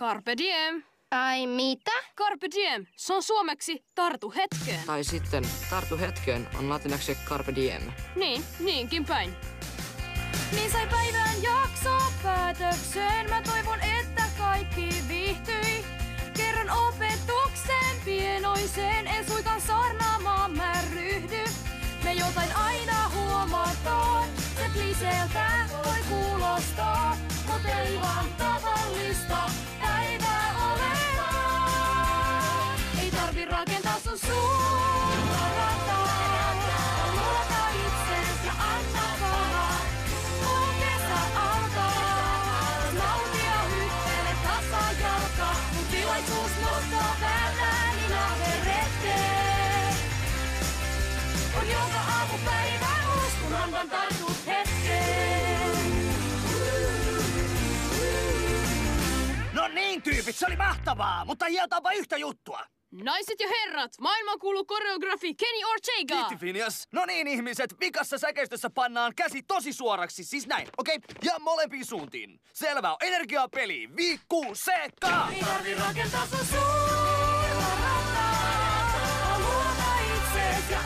Carpe diem. Ai mitä? Carpe diem. Se on suomeksi tartu hetkeen. Tai sitten tartu hetkeen on latinaksi carpe diem. Niin, niinkin päin. Niin sai päivän jakso päätökseen. Mä toivon, että kaikki viihtyi. Kerron opetuksen pienoiseen. En suinkaan saarnaamaan mä ryhdy. Me jotain aina huomataan. Se kliseeltä voi kuulostaa. Mut ei vaan tavallista päivää olekaan. Ei tarvi rakentaa sun suunta rataa. Luota itsesi ja anna palaa. Kun kesä alkaa. Nautia hyppele tasajalka. Mun tilaisuus nostaa päätään niin aherretteen. On joka aamupäivä uskon antan tartut hetkeen. No niin, tyypit, se oli mahtavaa, mutta hiotaanpa yhtä juttua. Naiset ja herrat, maailmankuulu koreografi Kenny Ortega. Kiitti, Phineas. No niin, ihmiset, vikassa säkeistössä pannaan käsi tosi suoraksi, siis näin, okei? Ja molempiin suuntiin. Selvä on, energiaa peliin, viikkuusekaa! Ei tarvi rakentaa sun suurta rataa. Luota itseesi ja